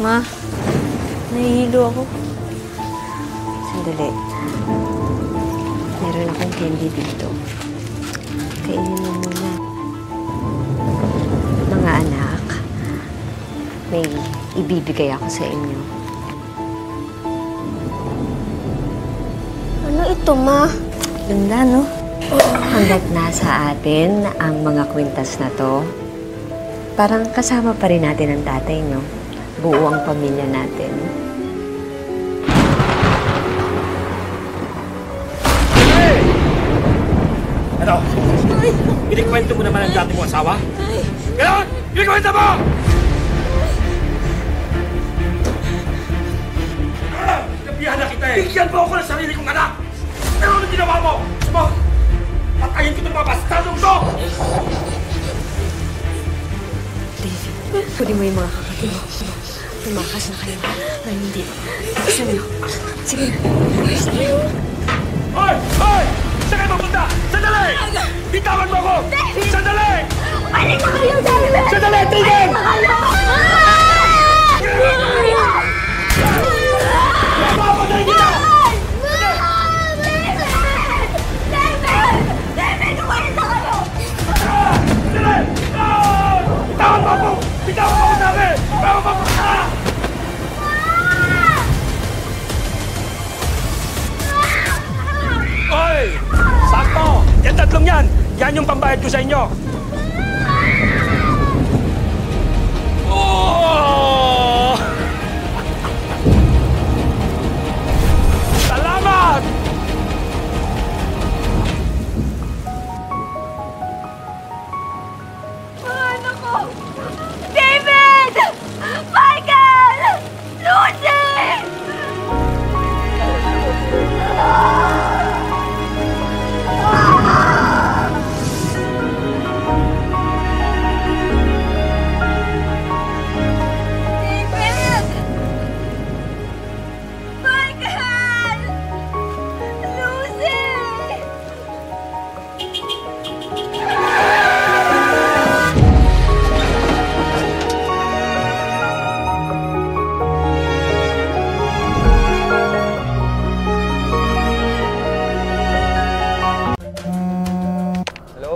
Ma, nahihilo ako. Sandali. Meron akong candy dito. Kainin mo muna. Mga anak, may ibibigay ako sa inyo. Ano ito, Ma? Ganda, no? Hanggat nasa atin ang mga kwintas na to, parang kasama pa rin natin ang tatay, no? Buo ang pamilya natin. Hey! Ano? Inikwento mo naman ang dati mong asawa? Ganon! Inikwento mo! Nabihan na kita eh! Bigyan mo ako ng sarili kong anak! Pero ano ginawa mo? Gusto patayin ko itong mga bastardong to! David, pwede mo yung mga kapatid mo. Tumakas na kayo. Ay, hindi. Isa niyo. Sige na. Hoy! Hoy! Saan kayo mapunta? Sandali! Bitawan mo ako! David! Sandali! Balik na kayo, David! Sandali! Tigil! Balik na kayo! Papatay kita! Bitawan mo ako! Bitawan mo ako sabi! Bitawan mo ako! Oy! Sakto! Yan tatlong yan! Yan yung pambayad ko sa inyo! Oh! Salamat! Ano ko? David! Michael! Lucy! David! Michael! Lucy!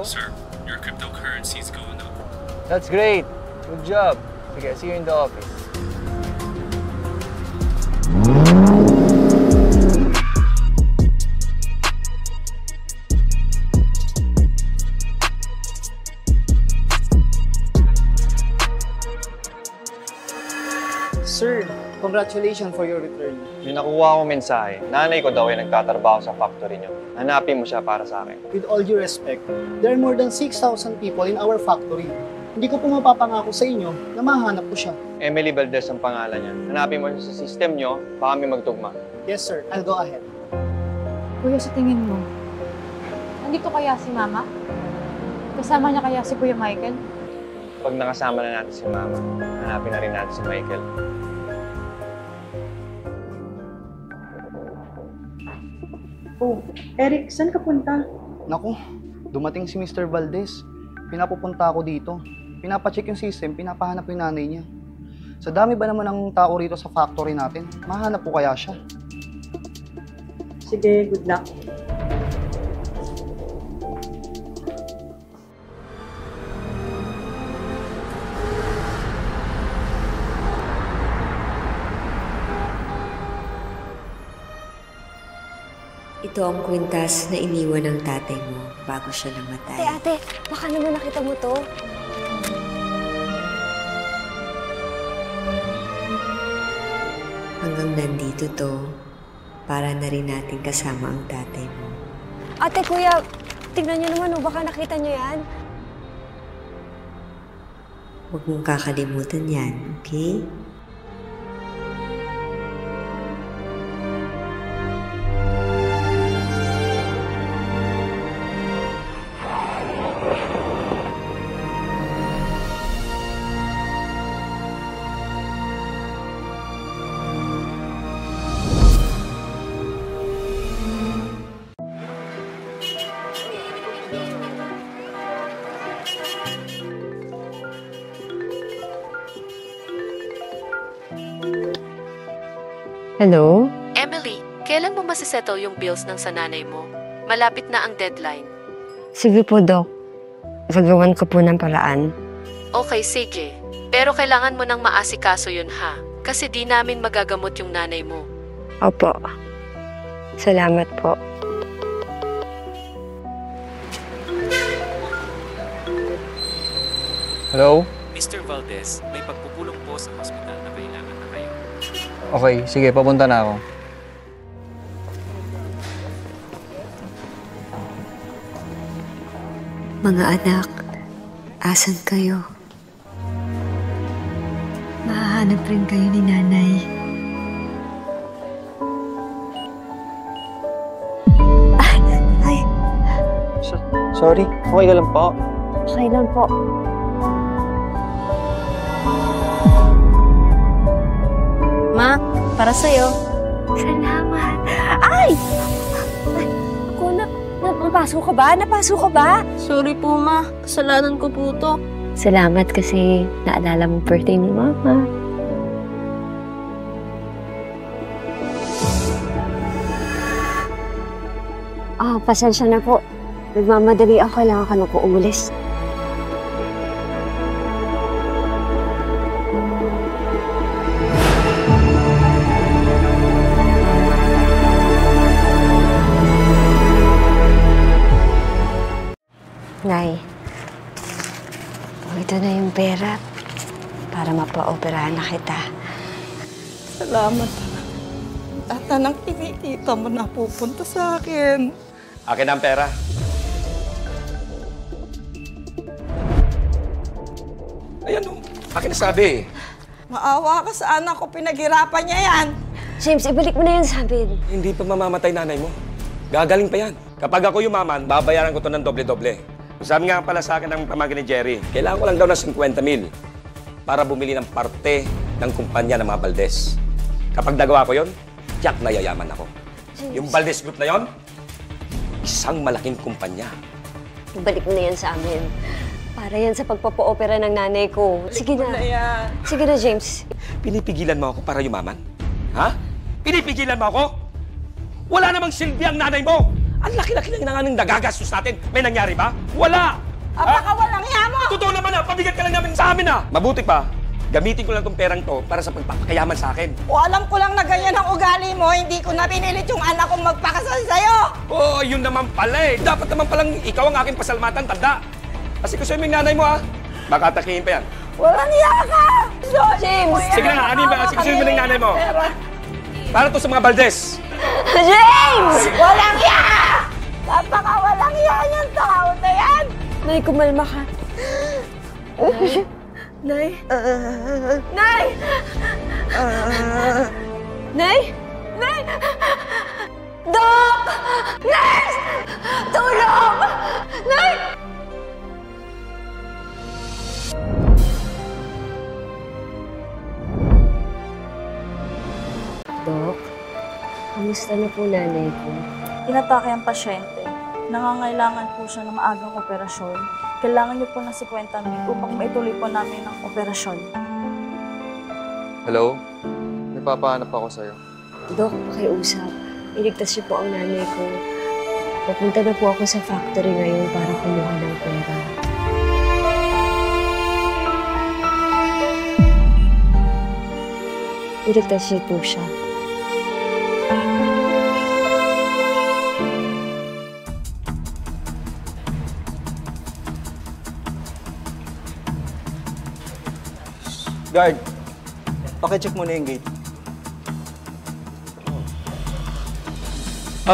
Sir, your cryptocurrency is going up. That's great. Good job. Okay, see you in the office. Sir, congratulations for your return. Yung nakuha kong mensahe, nanay ko daw ay nagtatrabaho sa factory niyo. Hanapin mo siya para sa akin. With all due respect, there are more than 6,000 people in our factory. Hindi ko po mapapangako sa inyo na mahanap ko siya. Emily Valdez ang pangalan niya. Hanapin mo siya sa system niyo, baka may magtugma. Yes, sir. I'll go ahead. Kuya, sa tingin mo, nandito kaya si Mama? Kasama niya kaya si Kuya Michael? Pag nakasama na natin si Mama, hanapin na rin natin si Michael. Oh, Eric, saan ka punta? Naku, dumating si Mr. Valdez. Pinapupunta ako dito. Pinapacheck yung system, pinapahanap yung nanay niya. Sa dami ba naman ng tao rito sa factory natin, mahanap po kaya siya? Sige, good luck. Ito ang kwintas na iniwan ng tatay mo bago siya namatay. Ate, baka naman nakita mo to. Hanggang nandito to, para na rin natin kasama ang tatay mo. Ate, kuya, tignan niyo naman, baka nakita niyo yan. Huwag mong kakalimutan yan, okay? Hello? Emily, kailan mo masisettle yung bills ng sa nanay mo? Malapit na ang deadline. Sige po, Dok. Gagawan ko po ng paraan. Okay, sige. Pero kailangan mo nang maasikaso yun ha. Kasi di namin magagamot yung nanay mo. Opo. Salamat po. Hello? Mr. Valdez, may pagpupulong po sa hospital na kailangan na kayo. Okay, sige, papunta na ako. Mga anak, asan kayo? Mahahanap rin kayo ni nanay. Ay, Sorry, okay ka lang po. okay lang po. Ma, para sa'yo. Salamat. Ay! Ako, napasok ka ba? Napasok ka ba? Sorry po, ma. Kasalanan ko po to. Salamat kasi naalala mo birthday ni Mama. Pasensya na po. Nagmamadali ako. Kailangan ka na po umulis. Nay, ito na yung pera para mapa-operahan na kita. Salamat. At anang kinikita mo na pupunta sa akin. Akin ang pera. Ayan o, akin na sabi. Maawa ka sa anak ko, pinaghirapan niya yan. James, ibalik mo na yan sa amin. Hindi pa mamamatay nanay mo. Gagaling pa yan. Kapag ako yumaman, babayaran ko to ng doble-doble. Sabi nga pala sa akin ng pamangkin ni Jerry, kailangan ko lang daw ng 50,000 para bumili ng parte ng kumpanya ng mga Valdez. Kapag nagawa ko yon, tiyak na yayaman ako. Yung Valdez Group na yon, isang malaking kumpanya. Ibalik mo na yan sa amin. Para yan sa pagpapa-opera ng nanay ko. Sige na. Sige na, James. Pinipigilan mo ako para yumaman? Ha? Pinipigilan mo ako? Wala namang silbi ang nanay mo! Ang laki-laki lang na nga ng nagagastos natin. May nangyari ba? Wala! Baka walang hiya mo! Totoo naman pabigat ka lang namin sa amin Mabuti pa, gamitin ko lang tong perang to para sa pagpapakayaman sa akin. O alam ko lang na ganyan ang ugali mo, hindi ko na pinilit yung anak kong magpakasal sa'yo! Oo, yun naman pala Dapat naman palang ikaw ang aking pasalmatan, tanda. Kasi gusto mo yung nanay mo Baka atakihin pa yan. Walang hiya ka! James! Sige na, anin ba? Sige, gusto mo yung nanay mo. Para to sa mga Valdez. James! Walang hiya! Napaka-walang hiya niyang tao na yan! Nay, kumalma ka. Nay? Nay! Nay? Nay! Dok! Nurse! Tulong! Nay! Dok, kamusta na po nanay ko? Inatake ang pasyente. Nangangailangan po siya ng maagang operasyon. Kailangan niyo po ng 50,000 upang maituloy po namin ang operasyon. Hello? Nagpapahanap ako sa'yo. Dok, pakiusap. Iligtas niyo po ang nanay ko. Pupunta na po ako sa factory ngayon para kumuha ng pera. Iligtas niyo po siya. Guard, pakicheck mo na yung gate.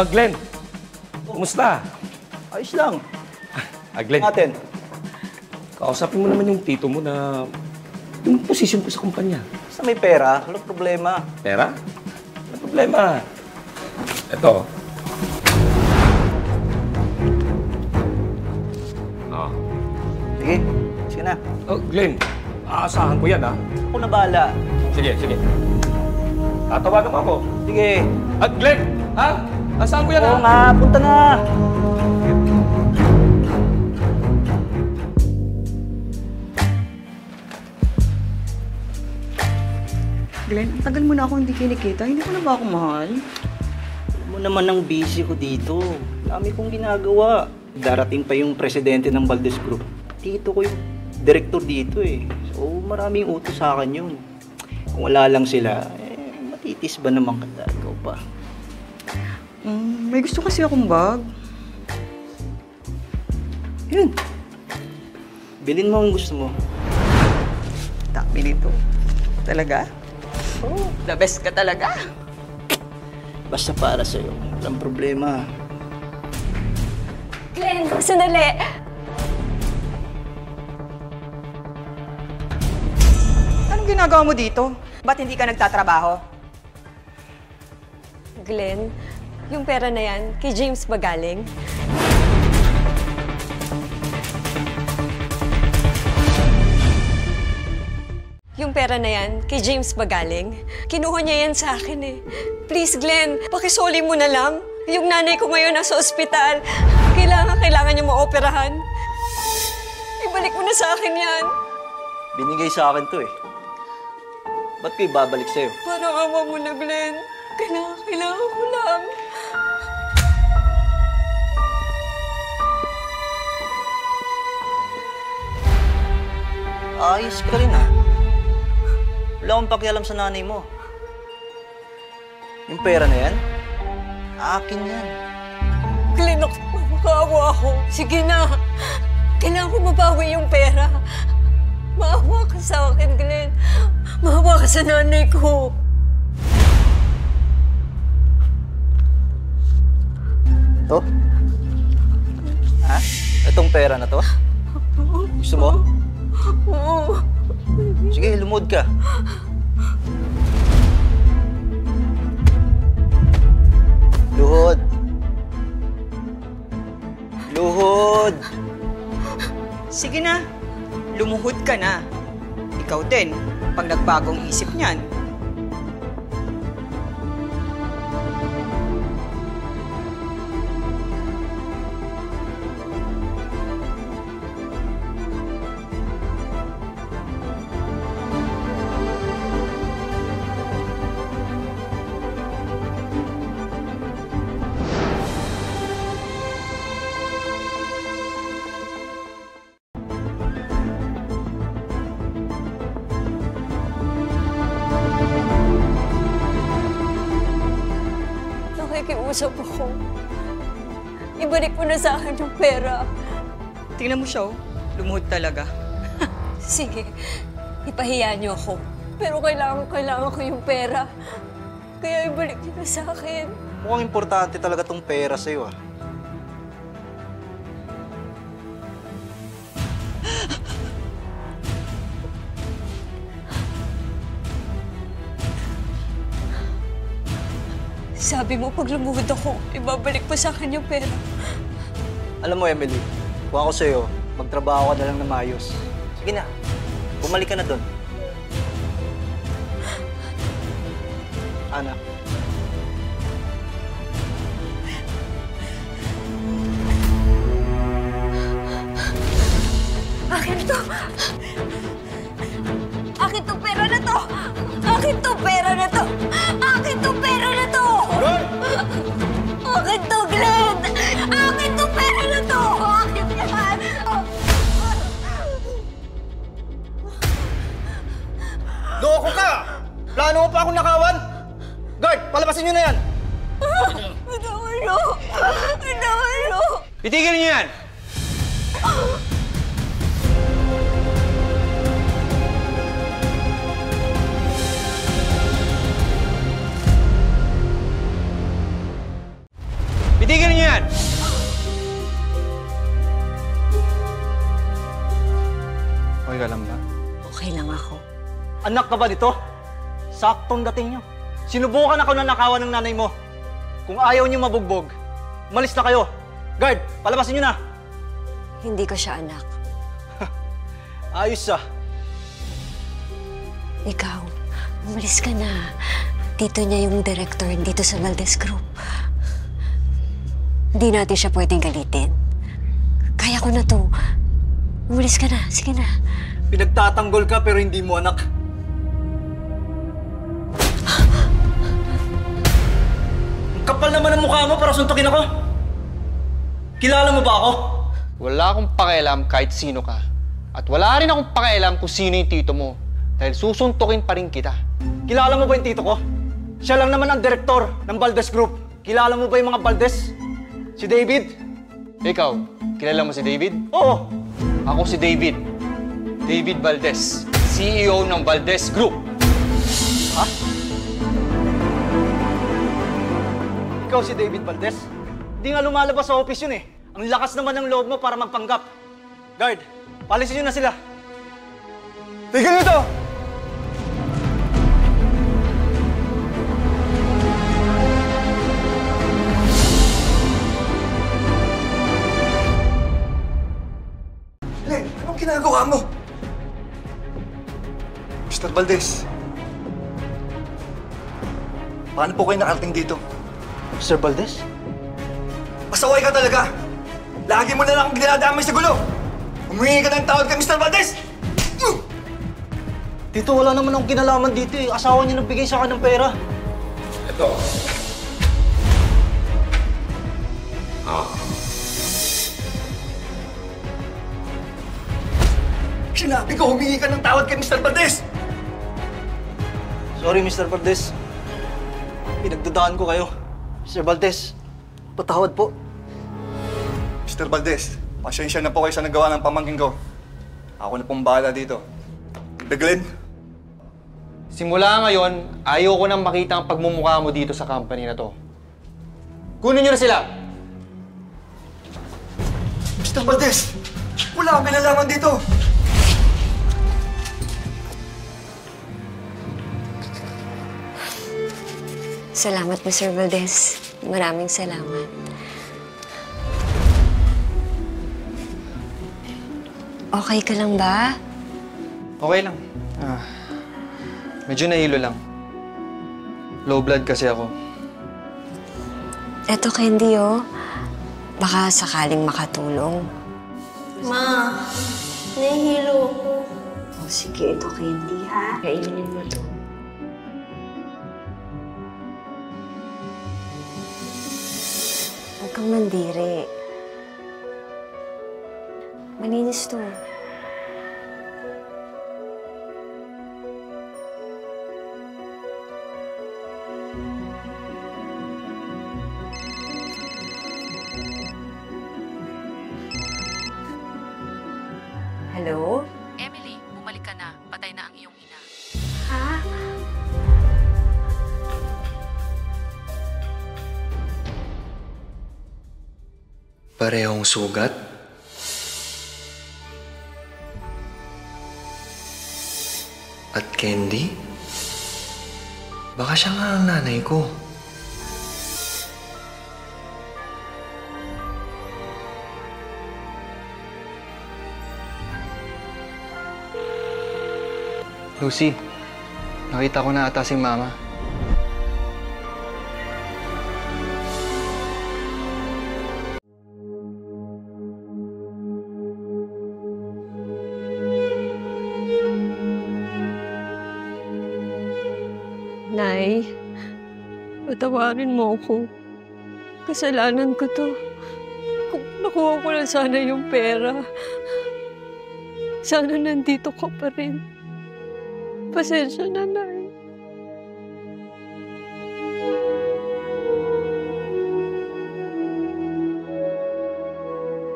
Glenn, kumusta? Ayos lang. Glenn, Natin. kausapin mo naman yung tito mo na yung posisyon ko sa kumpanya. Basta may pera, walang problema. Pera? Ano problema? Ito. Sige, sige na. Glenn, aasahan ko yan Ako na bahala. Sige, sige. Tatawagan mo ako. Sige. Glenn, aasahan ko yan Oo nga, punta na. Glenn, tagal mo na ako hindi kinikita. Hindi ko na ba ako mahal? Alam mo naman ang busy ko dito. Dami kong ginagawa. Darating pa yung presidente ng Valdez Group. Tito ko yung director dito eh. So maraming utos sa akin yun. Kung wala lang sila, matitis ba naman kita? Ikaw pa. May gusto kasi akong bag. Yun. Bilin mo ang gusto mo. Dami nito. Talaga? Oh, the best ka talaga. Basta para sa'yo. Walang problema. Glenn, sandali! Anong ginagawa mo dito? Ba't hindi ka nagtatrabaho? Glenn, yung pera na yan, kay James ba galing? Yung pera na yan, kay James ba galing? Kinuha niya yan sa akin eh. Please, Glenn, pakisoli mo na lang. Yung nanay ko ngayon nasa ospital. Kailangan niya maoperahan. Ibalik mo na sa akin yan. Binigay sa akin to eh. Ba't ko ibabalik sa'yo? Parang awa mo na, Glenn. Kailangan ko lang. Ayos ka rin ah. Wala akong pakialam sa nanay mo. Yung pera na yan, akin yan. Glenn, makakaawa ako. Sige na. Kailangan ko mabawi yung pera. Maawa ka sa akin, Glenn. Maawa ka sa nanay ko. Ito? Ha? Itong pera na to? Gusto mo? Oo. Sige, lumuhod ka. Luhod. Luhod. Sige na. Lumuhod ka na. Ikaw din, pag nagbagong isip niyan. Nakikiusap ako. Ibalik mo na sa akin yung pera. Tingnan mo siya, oh. Lumuhod talaga. Sige, ipahiya niyo ako. Pero kailangan ko yung pera. Kaya ibalik niyo na sa akin. Mukhang importante talaga tong pera sa'yo ah. Sabi mo, pag lumuhod ako, ibabalik mo sa akin yung pera. Alam mo, Emily, kung ako sa'yo, magtrabaho ka na lang na maayos. Sige na, bumalik ka na doon. Anak. Akin to! Akin to pera na to! Akin to pera na to! Akin to pera na to! Akin to, Glenn! Akin to pera na to! Akin yan! Loko ka! Plano mo pa akong nakawan? Guard, palabasin nyo na yan! Bitawan mo! Bitawan mo! Itigil niyo yan! Itigil niyo yan! Okay ka lang ba? Okay lang ako. Anak ka ba nito? Saktong dating nyo. Sinubukan ako na nakawan ng nanay mo. Kung ayaw niyo mabugbog, malis na kayo. Guard, palabasin nyo na. Hindi ko siya anak. Ayos ah. Ikaw, umalis ka na. Tito niya yung director dito sa Valdez Group. Hindi natin siya pwedeng galitin. Kaya ko na to. Umalis ka na. Sige na. Pinagtatanggol ka pero hindi mo anak. kapal naman ang mukha mo para suntukin ako. Kilala mo ba ako? Wala akong pakialam kahit sino ka. At wala rin akong pakialam kung sino yung tito mo. Dahil susuntukin pa rin kita. Kilala mo ba yung tito ko? Siya lang naman ang direktor ng Valdez Group. Kilala mo ba yung mga Valdez? Si David? Ikaw, kilala mo si David? Oo. Ako si David. David Valdez, CEO ng Valdez Group. Ha? Ikaw si David Valdez? Hindi nga lumalabas sa office yun eh. Ang lakas naman ng loob mo para magpanggap. Guard, palisin nyo na sila. Tigil nyo to! Len, anong ginagawa mo? Mr. Valdez, paano po kayo nakarating dito? Mr. Valdez? Pasaway ka talaga! Lagi mo na lang akong dinadamay sa gulo! Humingi ka ng tawad kay Mr. Valdez! Tito, wala naman akong kinalaman dito eh. Asawa niya nagbigay sa akin ng pera. Ito. Sinabi ko humingi ka ng tawad kay Mr. Valdez! Sorry, Mr. Valdez. Pinagdadaan ko kayo. Mr. Valdez, patawad po. Mr. Valdez, pasensya na po kayo sa nagawa ng pamangkin ko. Ako na pong bahala dito. Glenn? Simula ngayon, ayaw ko nang makita ang pagmumukha mo dito sa company na to. Kunin niyo na sila! Mr. Valdez, wala akong kinalaman dito! Salamat, Mr. Valdez. Maraming salamat. Okay ka lang ba? Okay lang. Medyo nahilo lang. Low blood kasi ako. Eto, Candy, oh. Baka sakaling makatulong. Ma, nahihilo ako. Oh, sige, ito, Candy, ha? Kainin mo to. Huwag kang mandiri. Malinis to. Hello? Emily, bumalik ka na. Patay na ang iyong ina. Ha? Parehong sugat? At Candy? Baka siya nga ang nanay ko. Lucy, nakita ko na ata si Mama. Nay, patawarin mo ako. Kasalanan ko to. Kung nakuha ko na sana yung pera, sana nandito ka pa rin. Pasensya na, Nay.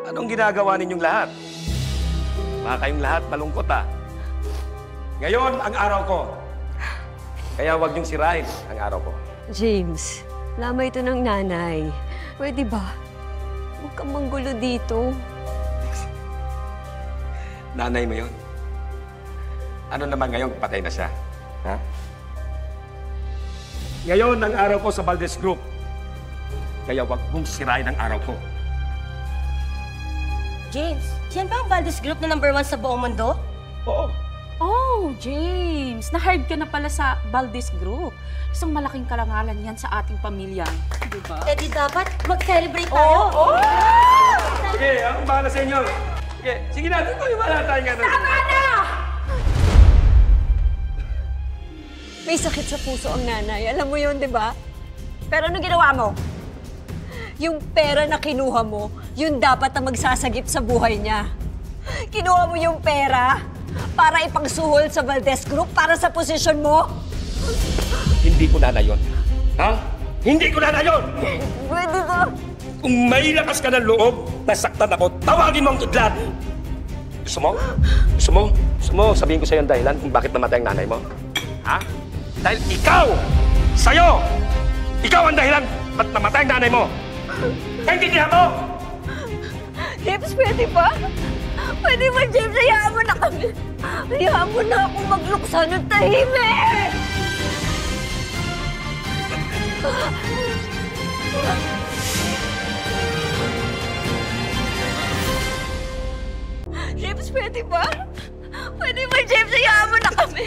Anong ginagawa ninyong lahat? Baka kayong lahat malungkot, ah. Ngayon, ang araw ko. Kaya huwag niyong sirahin ang araw ko. James, lamay ito ng nanay. Pwede ba? Huwag kang manggulo dito. Nanay mo yun. Ano naman ngayon, patay na siya? Ha? Ngayon, ang araw ko sa Valdez Group. Kaya huwag mong sirahin ang araw ko. James, yan ba ang Valdez Group na #1 sa buong mundo? Oo. Oh, James! Na-hired ka na pala sa Valdez Group. Isang malaking karangalan yan sa ating pamilya. Diba? Eh di dapat mag-celebrate tayo. Oh! Sige, ako bahala sa inyo. Sige na, dito yung wala tayo nga. Tama na! May sakit sa puso ang nanay. Alam mo yun, di ba? Pero ano ginawa mo? Yung pera na kinuha mo, yun dapat na magsasagip sa buhay niya. Kinuha mo yung pera para ipangsuhol sa Valdez Group para sa posisyon mo? Hindi ko na yun. Ha? Hindi ko na yun! Pwede ka. Kung may lakas ka ng loob, nasaktan ako, tawagin mo ang kidlat! Gusto mo? Gusto mo? Gusto mo sabihin ko sa'yo ang dahilan kung bakit namatay ang nanay mo? Ha? Dahil ikaw! Sa'yo! Ikaw ang dahilan ba't namatay ang nanay mo! Naintindihan mo? James, pwede ba? Pwede ba, James? Hayaan mo na kami. Hayaan mo na akong magluksa ng tahimik! James, pwede ba? Pwede ba, James? Hayaan mo na kami.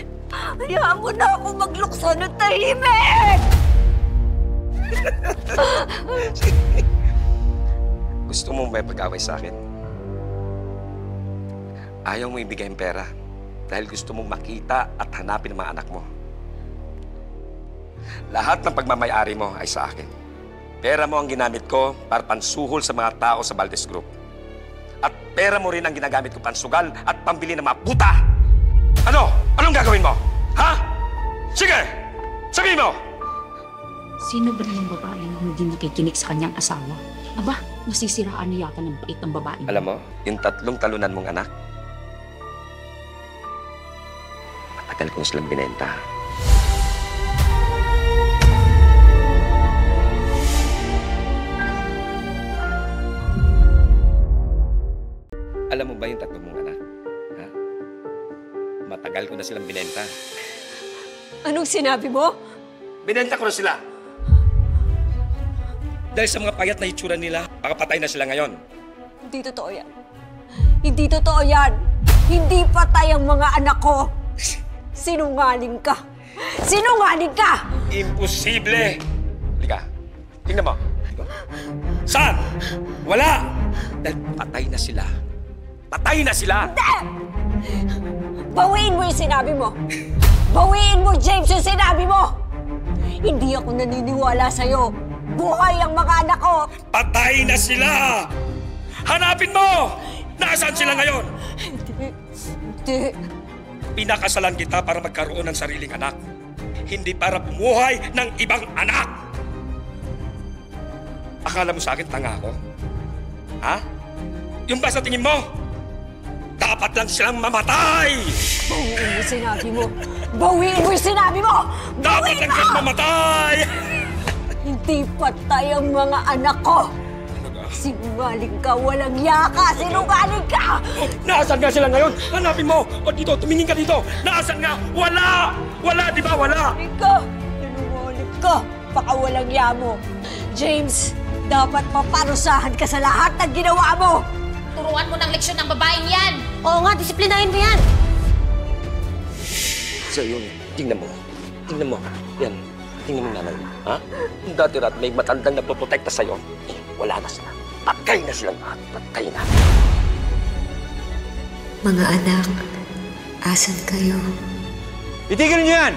Hayaan mo na akong magluksa ng tahimik! Gusto mo may pag-away sa akin? Ayaw mo ibigay ang pera dahil gusto mong makita at hanapin ang mga anak mo. Lahat ng pagmamayari mo ay sa akin. Pera mo ang ginamit ko para pansuhol sa mga tao sa Valdez Group. At pera mo rin ang ginagamit ko pansugal at pambili ng mga puta! Ano? Anong gagawin mo? Ha? Sige! Sabihin mo! Sino ba yung babaeng hindi nakikinig sa kanyang asawa? Aba, nasisiraan na yata ng bait ng babae. Alam mo, yung 3 talunan mong anak, matagal ko na silang binenta. Alam mo ba yung 3 mong anak? Ha? Matagal ko na silang binenta. Anong sinabi mo? Binenta ko na sila! Dahil sa mga payat na itsura nila, baka patay na sila ngayon. Hindi totoo yan. Hindi totoo yan. Hindi patay ang mga anak ko. Sinungaling ka. Sinungaling ka! Imposible! Halika, tingnan mo. Saan? Wala! Dahil patay na sila. Patay na sila! Hindi! Bawiin mo yung sinabi mo. Bawiin mo, James, yung sinabi mo. Hindi ako naniniwala sa'yo. Buhay ang mga anak ko! Patay na sila! Hanapin mo! Nasaan sila ngayon? Hindi. Pinakasalan kita para magkaroon ng sariling anak. Hindi para bumuhay ng ibang anak! Akala mo sa akin tanga ako? Ha? Yung ba sa tingin mo? Dapat lang silang mamatay! Bawiin mo yung sinabi mo! Bawiin mo yung sinabi mo! Dapat lang silang mamatay! Hindi patay ang mga anak ko! Sinungaling ka, walang yaka! Sinungaling ka! Nasaan nga sila ngayon? Hanapin mo! O dito, tumingin ka dito! Nasaan nga? Wala! Wala, di ba? Wala! Ikaw! Sinungaling ka! Baka walang yamo! James, dapat maparusahan ka sa lahat ng ginawa mo! Turuan mo ng leksyon ng babaeng yan! Oo nga, disiplinahin mo yan! So yun, tingnan mo. Tingnan mo. Yan. Tingnan mo nanay mo. Ha? Dati-rat may matandang napoprotekta sa'yo. Wala na sila. Patay na silang lahat. Patay na. Mga anak, asan kayo? Itigil niyo yan!